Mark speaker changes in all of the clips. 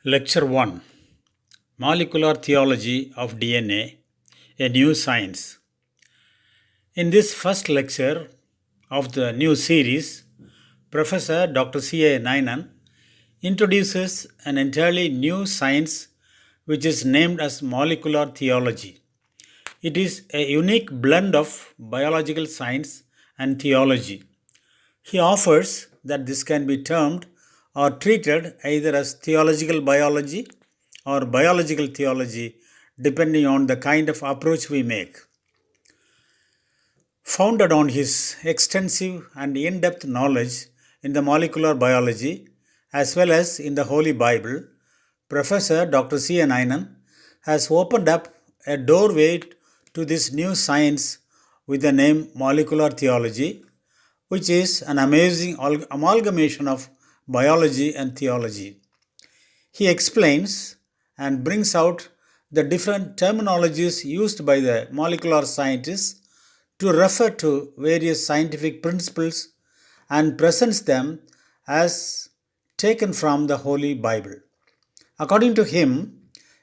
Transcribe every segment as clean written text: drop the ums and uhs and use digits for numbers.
Speaker 1: Lecture 1, Molecular Theology of DNA, a New Science. In this first lecture of the new series, Professor Dr. C.A. Nainan introduces an entirely new science which is named as molecular theology. It is a unique blend of biological science and theology. He offers that this can be termed or treated either as theological biology or biological theology, depending on the kind of approach we make. Founded on his extensive and in depth knowledge in the molecular biology as well as in the Holy Bible, Professor Dr. C. N. Nainan has opened up a doorway to this new science with the name molecular theology, which is an amazing amalgamation of biology and theology. He explains and brings out the different terminologies used by the molecular scientists to refer to various scientific principles and presents them as taken from the Holy Bible. According to him,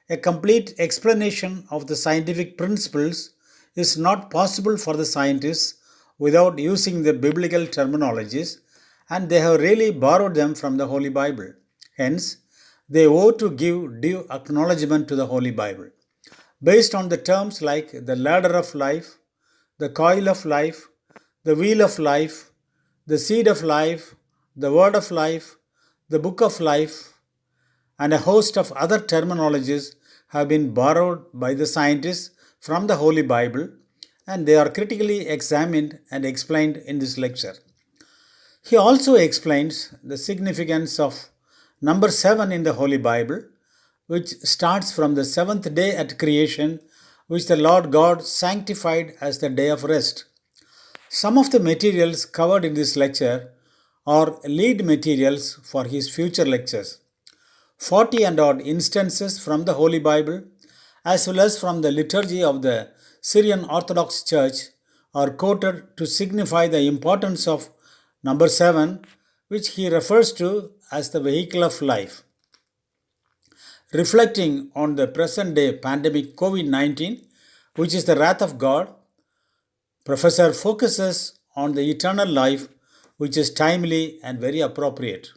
Speaker 1: a complete explanation of the scientific principles is not possible for the scientists without using the biblical terminologies, and they have really borrowed them from the Holy Bible. Hence, they owe to give due acknowledgement to the Holy Bible. Based on the terms like the ladder of life, the coil of life, the wheel of life, the seed of life, the word of life, the book of life, and a host of other terminologies have been borrowed by the scientists from the Holy Bible, and they are critically examined and explained in this lecture. He also explains the significance of number 7 in the Holy Bible, which starts from the seventh day at creation, which the Lord God sanctified as the day of rest. Some of the materials covered in this lecture are lead materials for his future lectures. 40 and odd instances from the Holy Bible, as well as from the liturgy of the Syrian Orthodox Church, are quoted to signify the importance of number 7, which he refers to as the vehicle of life. Reflecting on the present day pandemic COVID-19, which is the wrath of God, Professor focuses on the eternal life, which is timely and very appropriate.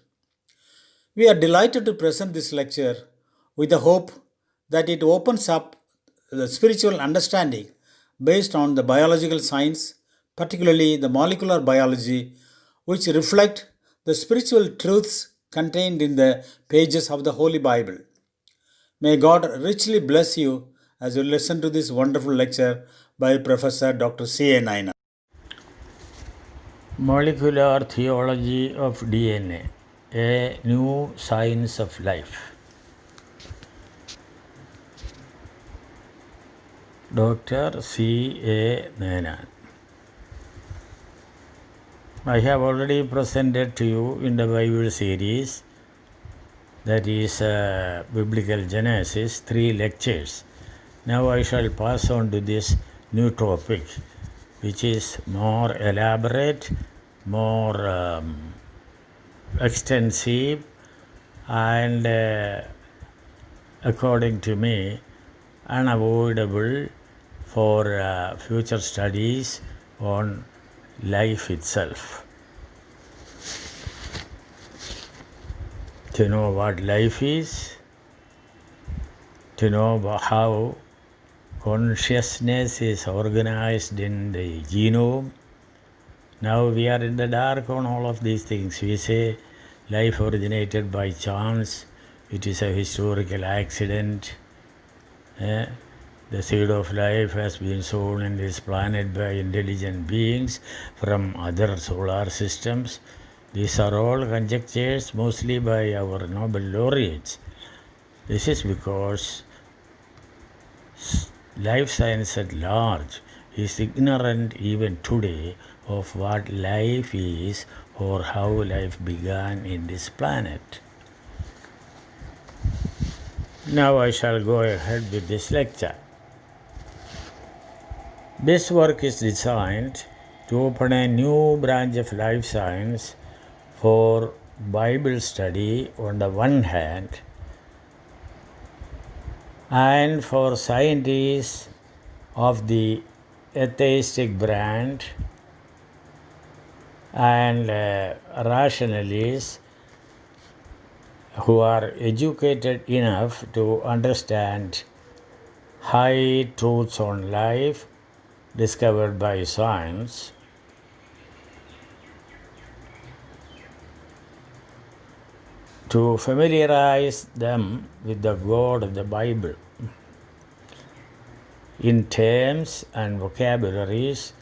Speaker 1: We are delighted to present this lecture with the hope that it opens up the spiritual understanding based on the biological science, particularly the molecular biology, which reflect the spiritual truths contained in the pages of the Holy Bible. May God richly bless you as you listen to this wonderful lecture by Professor Dr. C. A. Nainan.
Speaker 2: Molecular Theology of DNA, a New Science of Life. Dr. C. A. Nainan. I have already presented to you in the Bible series, that is Biblical Genesis, 3 lectures. Now I shall pass on to this new topic, which is more elaborate, more extensive, and according to me, unavoidable for future studies on life itself. To know what life is, to know how consciousness is organized in the genome. Now we are in the dark on all of these things. We say life originated by chance, it is a historical accident. The seed of life has been sown in this planet by intelligent beings from other solar systems. These are all conjectures, mostly by our Nobel laureates. This is because life science at large is ignorant even today of what life is or how life began in this planet. Now I shall go ahead with this lecture. This work is designed to open a new branch of life science for Bible study on the one hand, And for scientists of the atheistic brand and rationalists who are educated enough to understand high truths on life discovered by science, to familiarize them with the God of the Bible in terms and vocabularies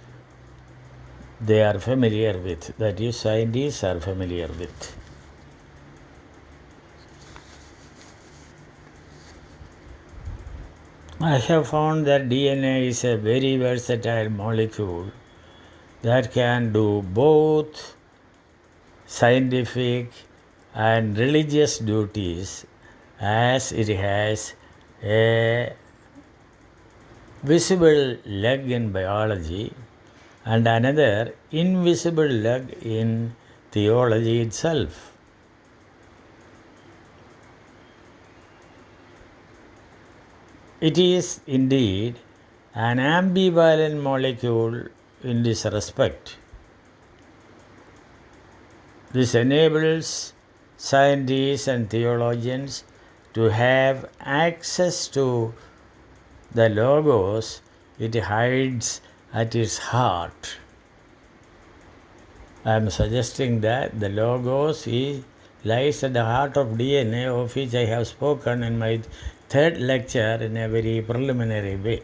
Speaker 2: they are familiar with, that is, scientists are familiar with. I have found that DNA is a very versatile molecule that can do both scientific and religious duties, as it has a visible leg in biology and another invisible leg in theology itself. It is indeed an ambivalent molecule in this respect. This enables scientists and theologians to have access to the Logos it hides at its heart. I am suggesting that the Logos lies at the heart of DNA, of which I have spoken in my third lecture in a very preliminary way.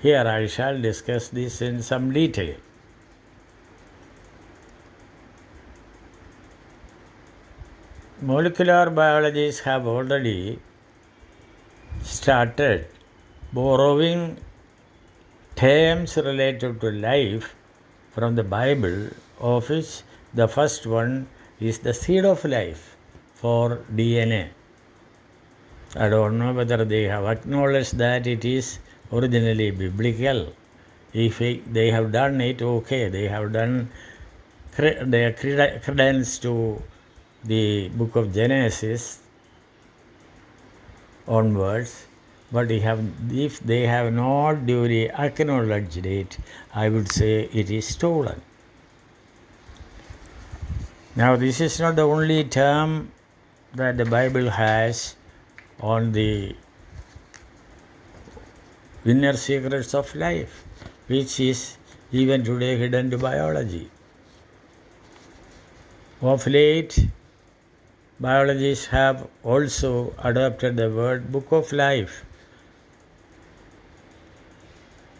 Speaker 2: Here I shall discuss this in some detail. Molecular biologists have already started borrowing terms related to life from the Bible, of which the first one is the seed of life for DNA. I don't know whether they have acknowledged that it is originally biblical. If they have done it, okay, they have done their credence to the book of Genesis onwards, but if they have not duly acknowledged it, I would say it is stolen. Now, this is not the only term that the Bible has on the inner secrets of life, which is even today hidden to biology. Of late, biologists have also adopted the word book of life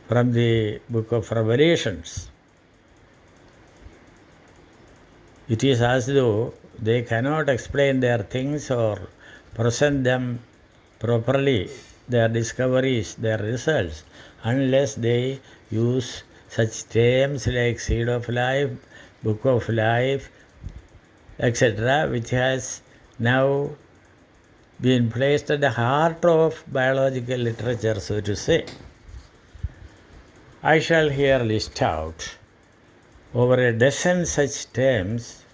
Speaker 2: from the book of Revelations. It is as though they cannot explain their things or present them properly, their discoveries, their results, unless they use such terms like seed of life, book of life, etc., which has now been placed at the heart of biological literature, so to say. I shall here list out over a dozen such terms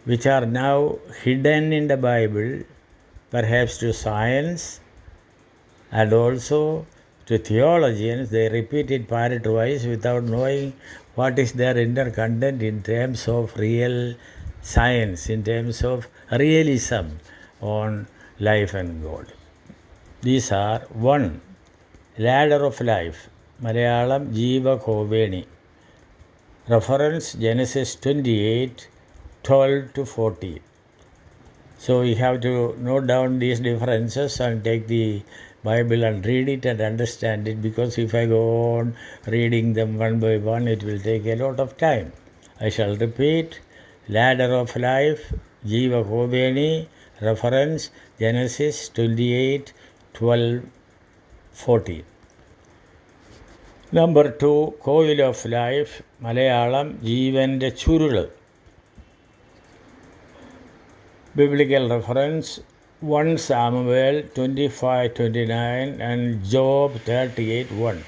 Speaker 2: which are now hidden in the Bible, perhaps to science and also to theologians. They repeat it parrot-wise without knowing what is their inner content in terms of real science, in terms of realism on life and God. These are 1. Ladder of life, Malayalam Jeeva Koveni. Reference Genesis 28, 12 to 40. So you have to note down these differences and take the Bible and read it and understand it, because if I go on reading them one by one, it will take a lot of time. I shall repeat: Ladder of life, Jeeva Koveni, reference Genesis 28, 12, 40. Number 2, Coil of life, Malayalam Jeevante Churul. Biblical reference 1 Samuel 25:29 and Job 38:1.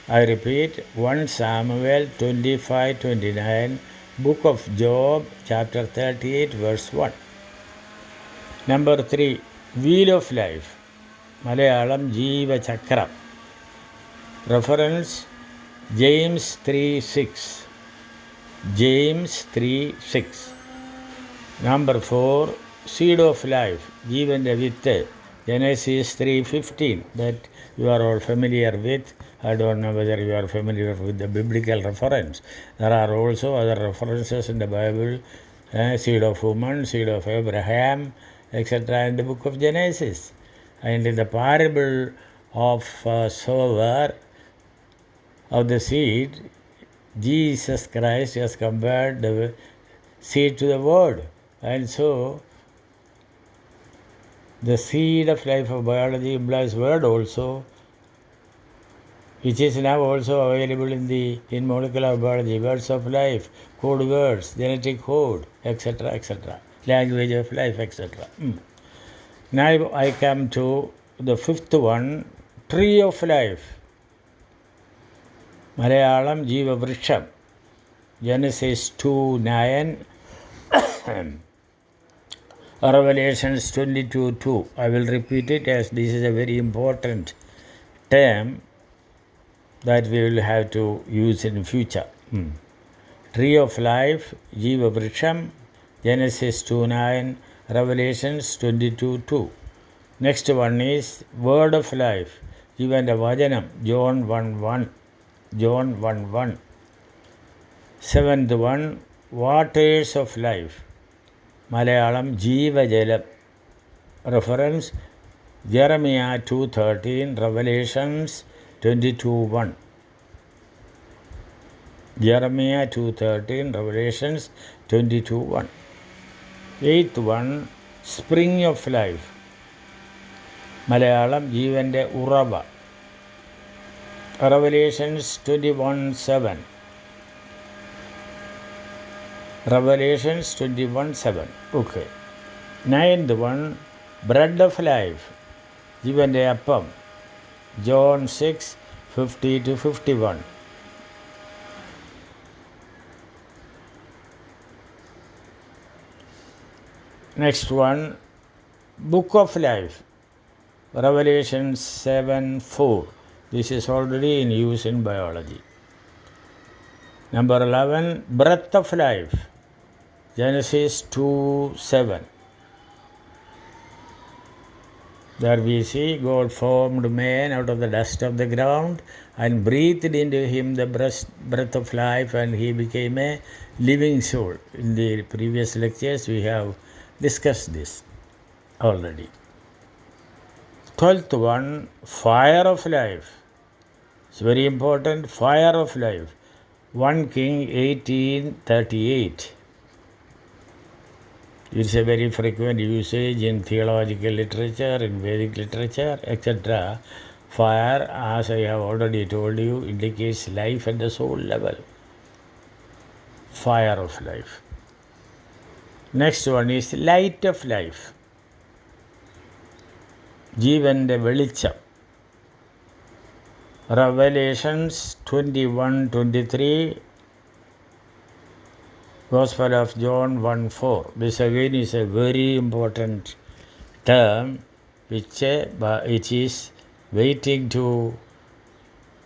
Speaker 2: I repeat, 1 Samuel 25:29, Book of Job, chapter 38, verse 1. Number 3, Wheel of life, Malayalam Jeevachakram. Reference James 3:6. James 3:6. Number 4, seed of life, Jeevante Vitte, Genesis 3:15, that you are all familiar with. I don't know whether you are familiar with the biblical reference. There are also other references in the Bible, seed of woman, seed of Abraham, etc. in the book of Genesis. And in the parable of sower of the seed, Jesus Christ has compared the seed to the word. And so, the seed of life of biology implies word also, which is now also available in molecular biology, words of life, code words, genetic code, etc., etc., language of life, etc. Now I come to the fifth one, tree of life. Malayalam Jeeva Vrisham, Genesis 2:9, Revelations 22:2. I will repeat it as this is a very important term that we will have to use in future. Tree of life, Jeeva Vrisham, Genesis 2:9, Revelations 22:2. Next one is word of life, Jeevante Vajanam, John 1:1. John 1:1. Seventh one, waters of life, Malayalam Jeeva Jalam. Reference Jeremiah 2:13, Revelations 22:1. Jeremiah 2:13, Revelations 22:1. Eighth one, spring of life, Malayalam Jeevante Urava. Revelations 21:7. Revelations 21:7. Okay. Ninth one, bread of life, Jeevante Appam, John 6:50-51. Next one, book of life, Revelation 7:4. This is already in use in biology. Number 11, breath of life, Genesis 2:7. There we see God formed man out of the dust of the ground and breathed into him the breath of life, and he became a living soul. In the previous lectures we have discussed this already. 12th one, fire of life. It's very important, fire of life. 1 King 18:38. It's a very frequent usage in theological literature, in Vedic literature, etc. Fire, as I have already told you, indicates life at the soul level. Fire of life. Next one is light of life, Jeevante Velicham. Revelations 21:23, Gospel of John 1:4. This again is a very important term which is waiting to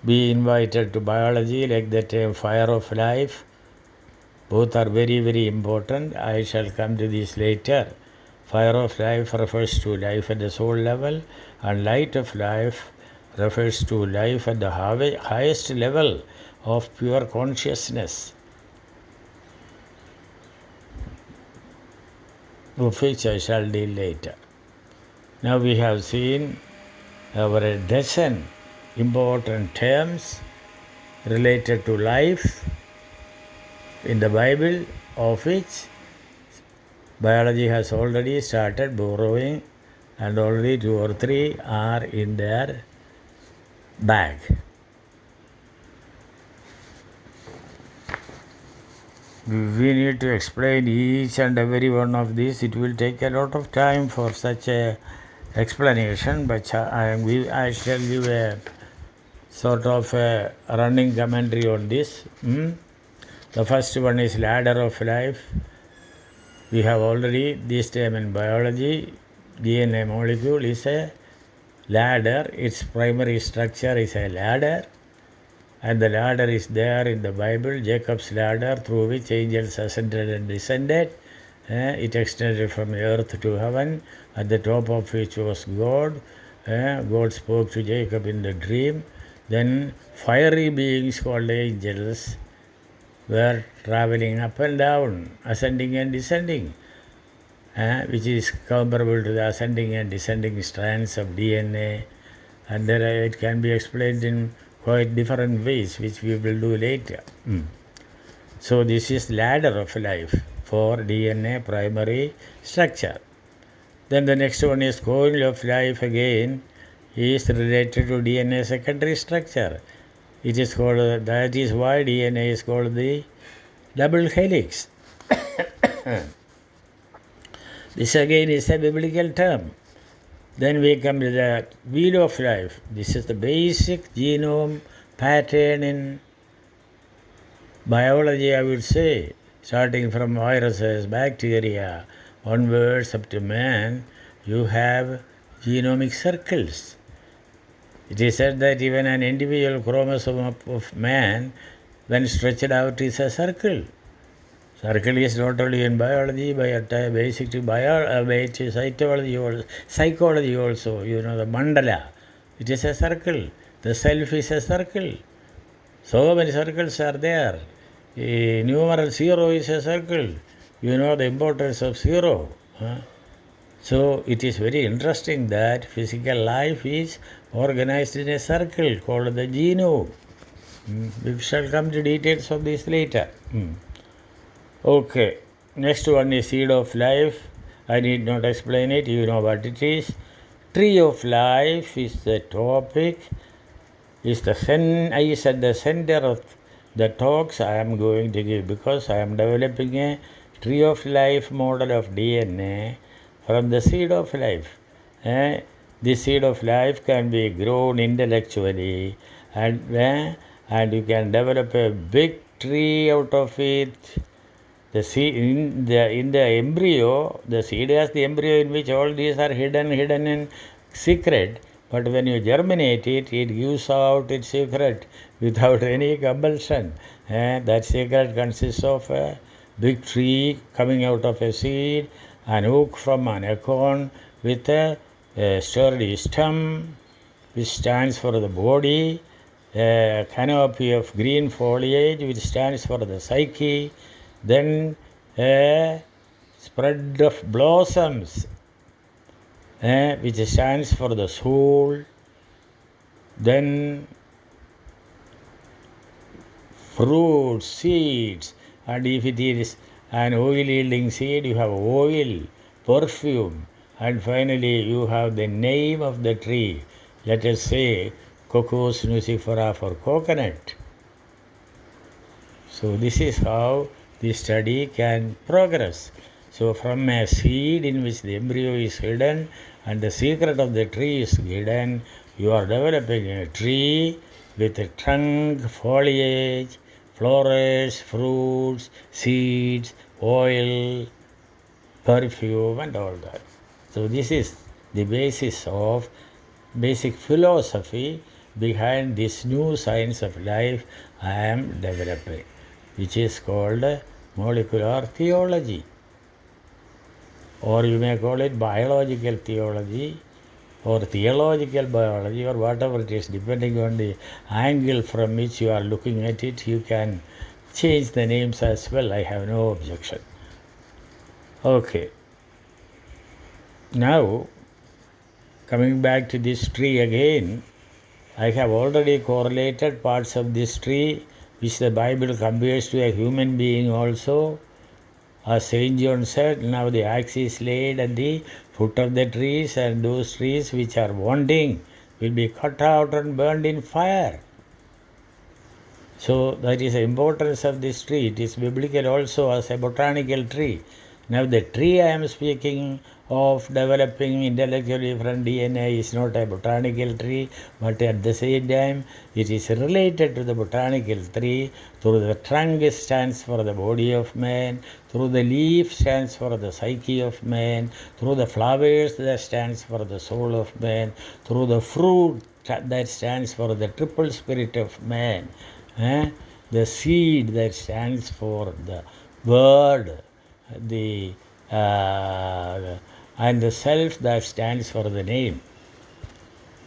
Speaker 2: be invited to biology, like the term fire of life. Both are very, very important. I shall come to this later. Fire of life refers to life at the soul level, and light of life refers to life at the highest level of pure consciousness, of which I shall deal later. Now we have seen over a dozen important terms related to life in the Bible, of which biology has already started borrowing, and already 2 or 3 are in their bag. We need to explain each and every one of these. It will take a lot of time for such a explanation, but I shall give a sort of a running commentary on this. The first one is ladder of life. We have already this term in biology. DNA molecule is a ladder. Its primary structure is a ladder, and the ladder is there in the Bible, Jacob's ladder, through which angels ascended and descended. It extended from earth to heaven, at the top of which was God. God spoke to Jacob in the dream. Then fiery beings called angels were traveling up and down, ascending and descending, which is comparable to the ascending and descending strands of DNA. And there it can be explained in quite different ways, which we will do later. So this is ladder of life for DNA primary structure. Then the next one is coil of life again is related to DNA secondary structure. It is called, that is why DNA is called the double helix. This again is a biblical term. Then we come to the wheel of life. This is the basic genome pattern in biology, I would say, starting from viruses, bacteria, onwards up to man. You have genomic circles. It is said that even an individual chromosome of man, when stretched out, is a circle. Circle is not only in biology, but basic to cytology or psychology also. You know, the mandala, it is a circle. The self is a circle. So many circles are there. A numeral 0 is a circle. You know the importance of 0. So it is very interesting that physical life is organized in a circle called the genome. We shall come to details of this later. Okay, next one is seed of life. I need not explain it, you know what it is. Tree of life is the topic, is at the center of the talks I am going to give, because I am developing a tree of life model of DNA from the seed of life. This seed of life can be grown intellectually, and you can develop a big tree out of it. The seed in the embryo, the seed has the embryo in which all these are hidden in secret. But when you germinate it, it gives out its secret without any compulsion. That secret consists of a big tree coming out of a seed, an oak from an acorn with a sturdy stem, which stands for the body, a canopy of green foliage, which stands for the psyche, then a spread of blossoms, which stands for the soul, then fruits, seeds, and if it is an oil-yielding seed, you have oil, perfume, and finally you have the name of the tree. Let us say Cocos nucifera for coconut. So this is how the study can progress. So from a seed in which the embryo is hidden and the secret of the tree is hidden, you are developing a tree with a trunk, foliage, flowers, fruits, seeds, oil, perfume, and all that. So this is the basis of basic philosophy behind this new science of life I am developing, which is called molecular theology, or you may call it biological theology or theological biology, or whatever it is, depending on the angle from which you are looking at it. You can change the names as well. I have no objection. Okay. Now, coming back to this tree again, I have already correlated parts of this tree which the Bible compares to a human being also. As St. John said, now the axe is laid at the foot of the trees, and those trees which are wanting will be cut out and burned in fire. So that is the importance of this tree. It is biblical also as a botanical tree. Now the tree I am speaking of developing intellectually from DNA is not a botanical tree, but at the same time it is related to the botanical tree. Through the trunk stands for the body of man, through the leaf stands for the psyche of man, through the flowers that stands for the soul of man, through the fruit that stands for the triple spirit of man, the seed that stands for the word, the and the self that stands for the name.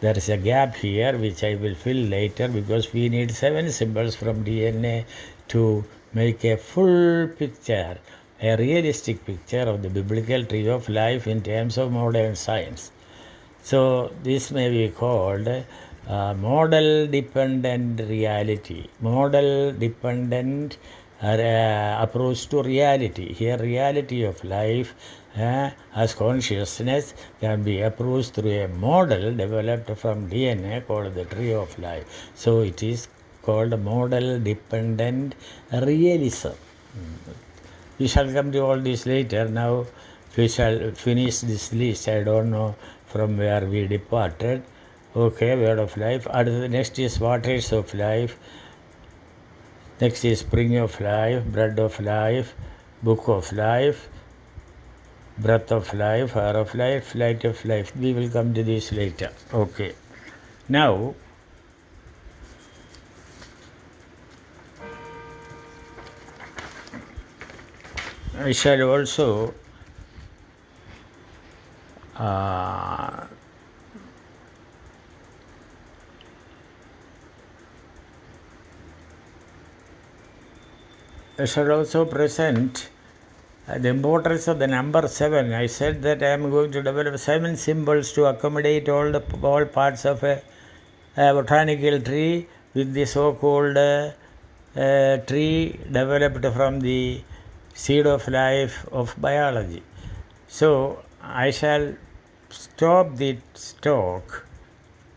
Speaker 2: There is a gap here which I will fill later, because we need 7 symbols from DNA to make a full picture, a realistic picture of the biblical tree of life in terms of modern science. So this may be called model dependent reality, model dependent approach to reality. Here reality of life as consciousness can be approached through a model developed from DNA called the tree of life. So it is called model dependent realism. We shall come to all this later. Now we shall finish this list. I don't know from where we departed. Okay, word of life. Next is waters of life. Next is spring of life, bread of life, book of life, breath of life, air of life, light of life. We will come to this later. Okay. Now, I shall also present the importance of the number 7. I said that I am going to develop 7 symbols to accommodate all parts of a botanical tree with the so-called tree developed from the seed of life of biology. So I shall stop the talk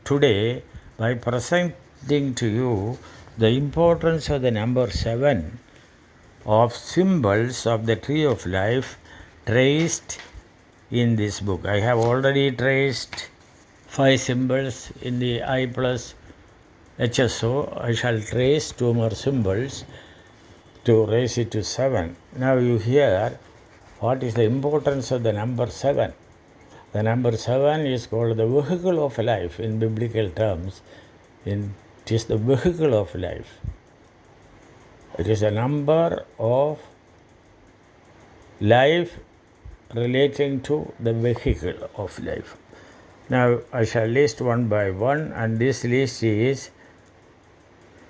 Speaker 2: today by presenting to you the importance of the number 7 of symbols of the tree of life traced in this book. I have already traced 5 symbols in the I plus HSO. I shall trace 2 more symbols to raise it to 7. Now you hear what is the importance of the number 7. The number 7 is called the vehicle of life in biblical terms. It is the vehicle of life. It is a number of life relating to the vehicle of life. Now I shall list one by one, and this list is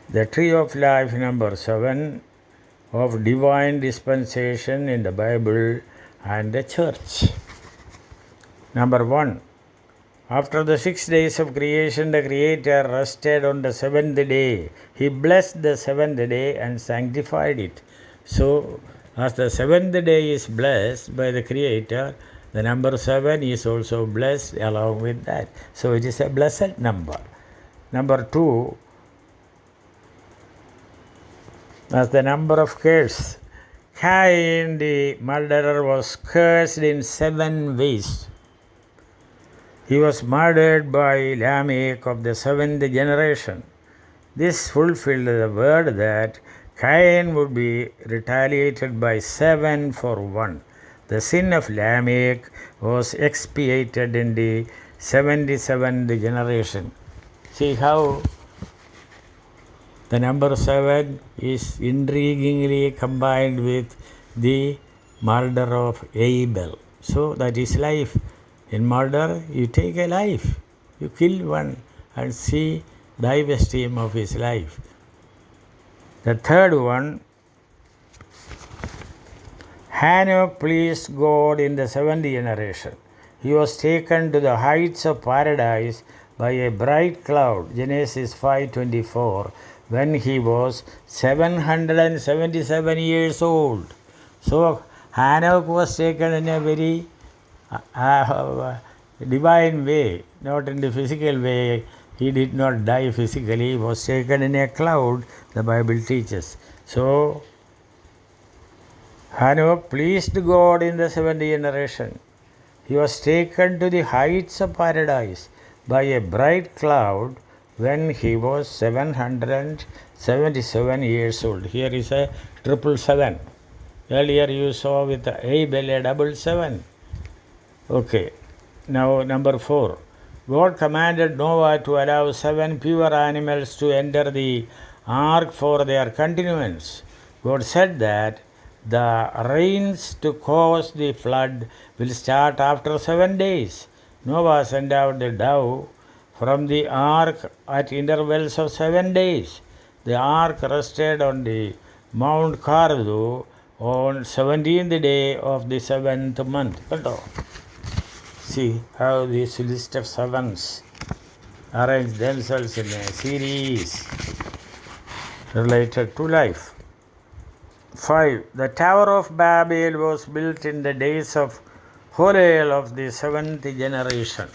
Speaker 2: the tree of life number 7 of divine dispensation in the Bible and the church. Number 1. After the 6 days of creation, the Creator rested on the 7th day. He blessed the 7th day and sanctified it. So, as the 7th day is blessed by the Creator, the number 7 is also blessed along with that. So, it is a blessed number. Number 2, as the number of curse. Cain, the murderer, was cursed in 7 ways. He was murdered by Lamech of the 7th generation. This fulfilled the word that Cain would be retaliated by 7 for 1. The sin of Lamech was expiated in the 77th generation. See how the number 7 is intriguingly combined with the murder of Abel. So that is life. In murder, you take a life. You kill one and see divest him of his life. The third one, Hanok pleased God in the 7th generation. He was taken to the heights of paradise by a bright cloud, Genesis 5:24, when he was 777 years old. So Hanok was taken in a very divine way, not in the physical way. He did not die physically. He was taken in a cloud, the Bible teaches. So Hanok pleased God in the 7th generation. He was taken to the heights of paradise by a bright cloud when he was 777 years old. Here is a 777. Earlier you saw with Abel a 777. Okay. Now number 4. God commanded Noah to allow 7 pure animals to enter the ark for their continuance. God said that the rains to cause the flood will start after 7 days. Noah sent out the dove from the ark at intervals of 7 days. The ark rested on the Mount Kardu on 17th day of the 7th month. See how this list of sevens arrange themselves in a series related to life. 5. The Tower of Babel was built in the days of Horel of the 7th generation.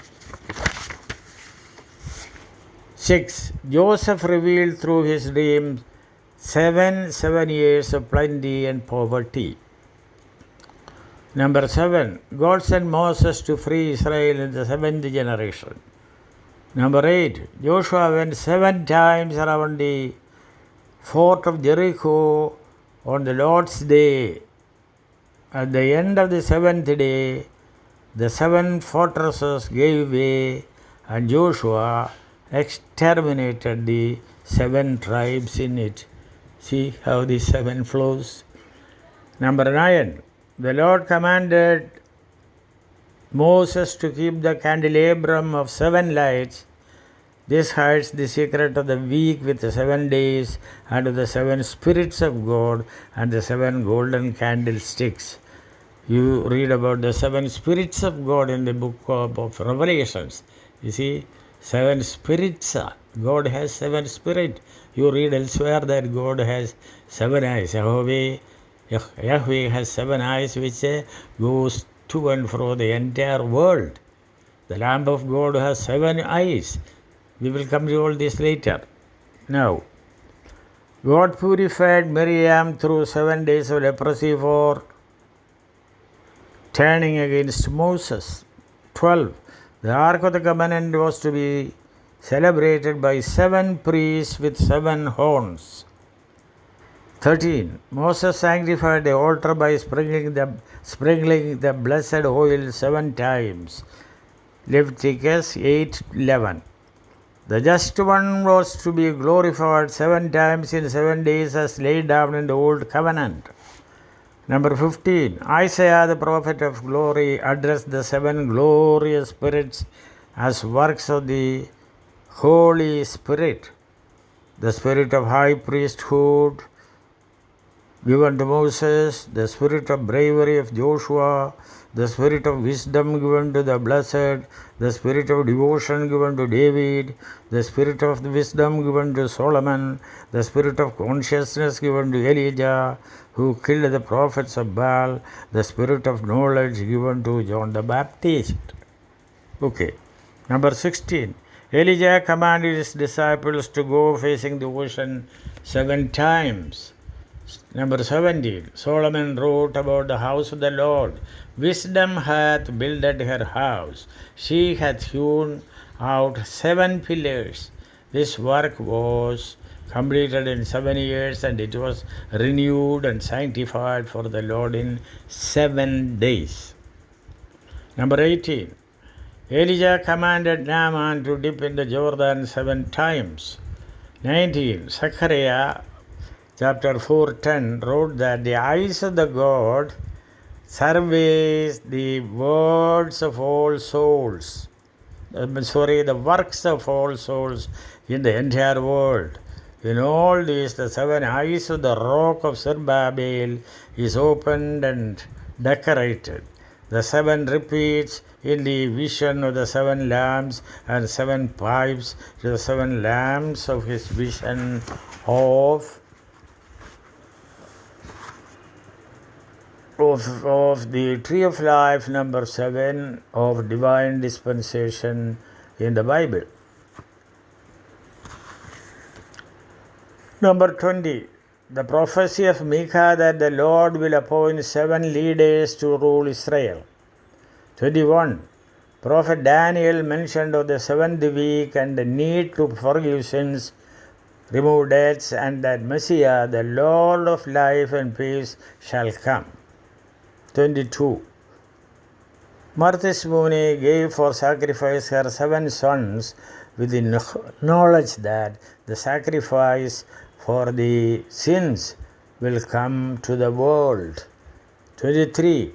Speaker 2: 6. Joseph revealed through his dreams 7 years of plenty and poverty. Number 7. God sent Moses to free Israel in the 7th generation. Number 8. Joshua went 7 times around the fort of Jericho on the Lord's day. At the end of the 7th day, the 7 fortresses gave way and Joshua exterminated the 7 tribes in it. See how the 7 flows. Number 9. The Lord commanded Moses to keep the candelabrum of 7 lights. This hides the secret of the week with the 7 days and of the 7 spirits of God and the 7 golden candlesticks. You read about the 7 spirits of God in the book of Revelations. You see, 7 spirits. God has 7 spirits. You read elsewhere that God has 7 eyes. Yahweh has 7 eyes which goes to and fro the entire world. The Lamb of God has 7 eyes. We will come to all this later. Now, God purified Miriam through 7 days of leprosy for turning against Moses. 12. The Ark of the Covenant was to be celebrated by 7 priests with 7 horns. 13. Moses sanctified the altar by sprinkling the blessed oil 7 times. Leviticus 8:11. The just one was to be glorified 7 times in 7 days as laid down in the old covenant. Number 15. Isaiah, the prophet of glory, addressed the 7 glorious spirits as works of the Holy Spirit. The spirit of high priesthood given to Moses, the spirit of bravery of Joshua, the spirit of wisdom given to the blessed, the spirit of devotion given to David, the spirit of wisdom given to Solomon, the spirit of consciousness given to Elijah, who killed the prophets of Baal, the spirit of knowledge given to John the Baptist. Okay. Number 16. Elijah commanded his disciples to go facing the ocean 7 times. Number 17. Solomon wrote about the house of the Lord. Wisdom hath builded her house. She hath hewn out 7 pillars. This work was completed in 7 years, and it was renewed and sanctified for the Lord in 7 days. Number 18. Elijah commanded Naaman to dip in the Jordan 7 times. 19. Zechariah chapter 4:10 wrote that the eyes of the God surveys the words of all souls. The works of all souls in the entire world. In all these, the 7 eyes of the rock of Zerubbabel is opened and decorated. The 7 repeats in the vision of the 7 lamps and 7 pipes to the 7 lamps of his vision of the tree of life, number 7 of divine dispensation in the Bible. Number 20. The prophecy of Micah that the Lord will appoint 7 leaders to rule Israel. 21. Prophet Daniel mentioned of the seventh week and the need to forgive sins, remove debts, and that Messiah, the Lord of life and peace, shall come. 22. Marthasmuni gave for sacrifice her 7 sons with the knowledge that the sacrifice for the sins will come to the world. 23.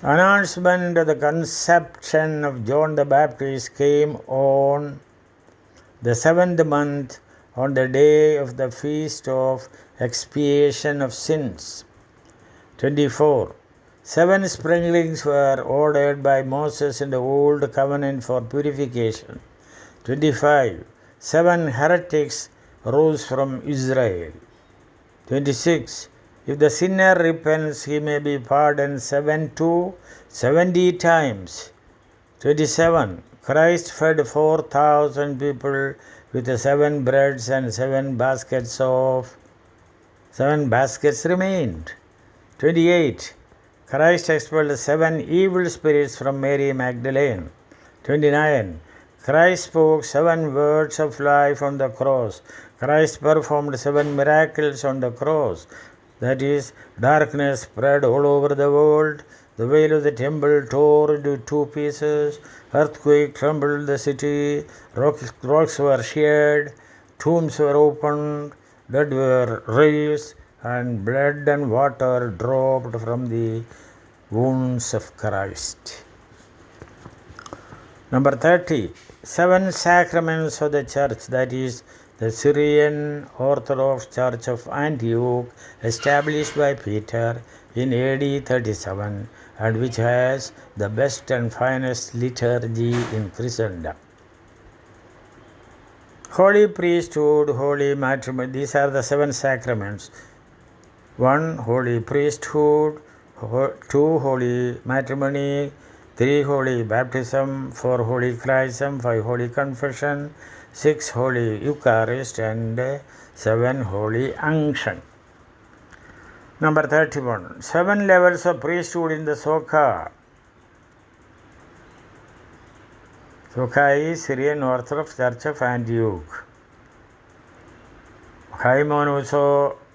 Speaker 2: Announcement of the conception of John the Baptist came on the 7th month on the day of the feast of expiation of sins. 24. 7 sprinklings were ordered by Moses in the Old Covenant for purification. 25. 7 heretics rose from Israel. 26. If the sinner repents, he may be pardoned 7 to 70 times. 27. Christ fed 4,000 people with the 7 breads and 7 baskets remained. 28. Christ expelled 7 evil spirits from Mary Magdalene. 29. Christ spoke 7 words of life on the cross. Christ performed 7 miracles on the cross. That is, darkness spread all over the world, the veil of the temple tore into 2 pieces, earthquake trembled the city, rocks were shared, tombs were opened, dead were raised, and blood and water dropped from the wounds of Christ. Number 30. 7 sacraments of the church, that is, the Syrian Orthodox Church of Antioch, established by Peter in AD 37, and which has the best and finest liturgy in Christendom. Holy priesthood, holy matrimony, these are the 7 sacraments. 1. Holy priesthood, 2. Holy matrimony, 3. Holy baptism, 4. Holy chrism, 5. Holy confession, 6. Holy Eucharist, and 7. Holy unction. Number 31. 7 levels of priesthood in the Soka. Soka is Syrian Orthodox Church of Antioch.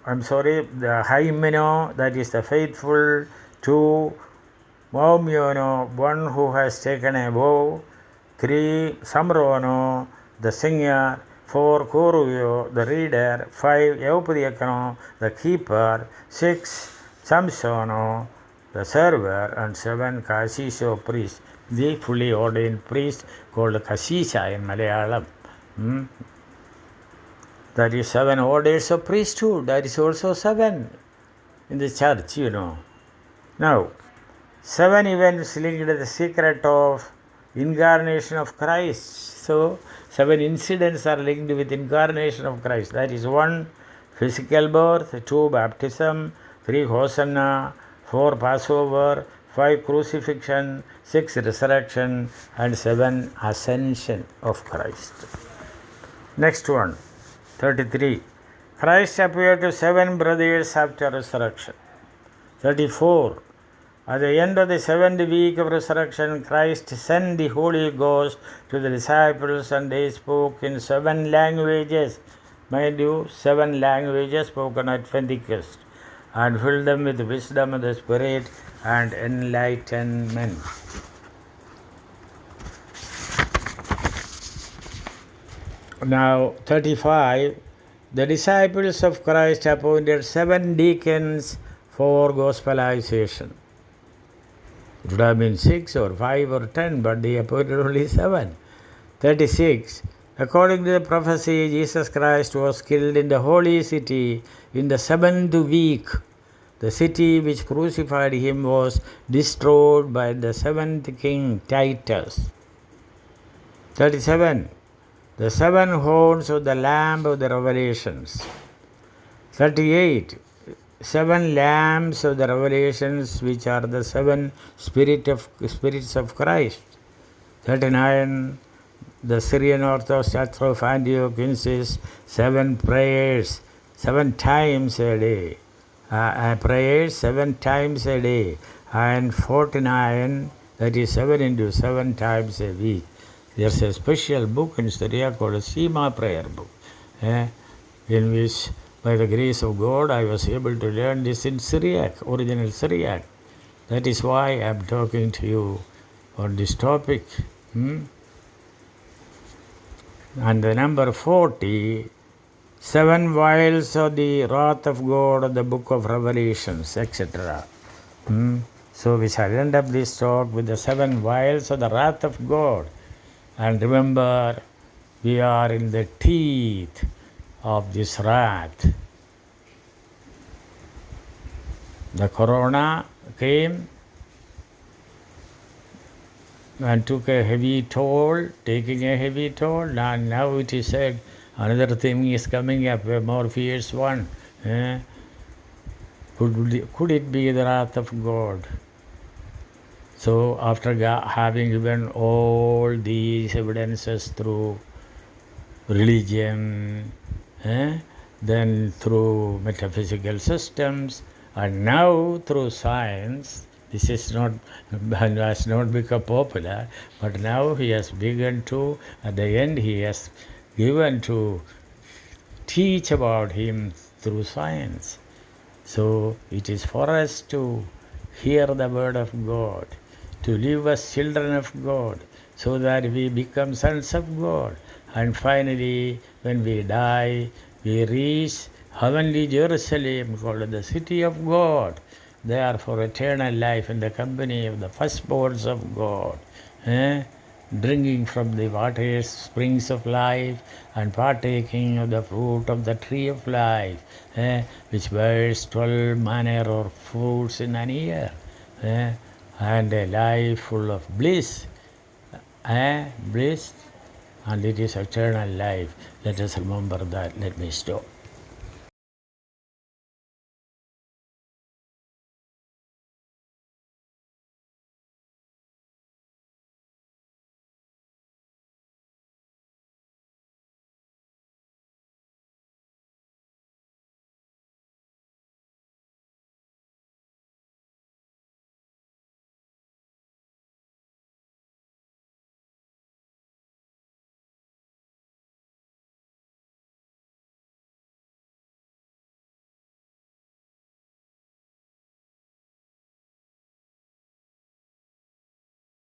Speaker 2: The Hymeno, that is the faithful. 2. Maumyono, one who has taken a vow. 3. Samrono, the singer. 4. Koruyo, the reader. 5. Eupadiakano, the keeper. 6. Samsono, the server. And 7. Kasisho, priest, the fully ordained priest called Kasisha in Malayalam. That is 7 orders of priesthood. That is also 7 in the church, Now, 7 events linked to the secret of incarnation of Christ. So, 7 incidents are linked with incarnation of Christ. That is 1. Physical birth, 2. Baptism, 3. Hosanna, 4. Passover, 5. Crucifixion, 6. Resurrection, and 7. Ascension of Christ. Next one, 33. Christ appeared to 7 brothers after resurrection. 34. At the end of the 7th week of resurrection, Christ sent the Holy Ghost to the disciples, and they spoke in 7 languages. Mind you, 7 languages spoken at Pentecost, and filled them with wisdom of the Spirit and enlightenment. Now, 35. The disciples of Christ appointed 7 deacons for gospelization. It would have been 6 or 5 or 10, but they appointed only 7. 36. According to the prophecy, Jesus Christ was killed in the holy city in the 7th week. The city which crucified him was destroyed by the 7th king Titus. 37. The 7 horns of the Lamb of the Revelations. 38. 7 lamps of the Revelations, which are the 7 spirits of Christ. 39. The Syrian Orthodox Church of Antioch insists 7 prayers 7 times a day. Prayers 7 times a day, and 49, that is 7 into 7 times a week. There's a special book in Syria called a Sema prayer book, in which, by the grace of God, I was able to learn this in Syriac, original Syriac. That is why I'm talking to you on this topic. And the number 40, 7 vials of the wrath of God of the book of Revelations, etc. So we shall end up this talk with the 7 vials of the wrath of God. And remember, we are in the teeth of this wrath. The corona came and took a heavy toll, taking a heavy toll, and now it is said another thing is coming up, a more fierce one. Could it be the wrath of God? So after having given all these evidences through religion, then through metaphysical systems, and now through science, this has not become popular, but now he has begun to, at the end he has given to teach about him through science. So it is for us to hear the word of God, to live as children of God, so that we become sons of God. And finally, when we die, we reach heavenly Jerusalem, called the city of God, there for eternal life in the company of the firstborns of God, drinking from the waters, springs of life, and partaking of the fruit of the tree of life, which bears 12 manner of fruits in an year, and a life full of bliss, bliss, and it is eternal life. Let us remember that. Let me stop.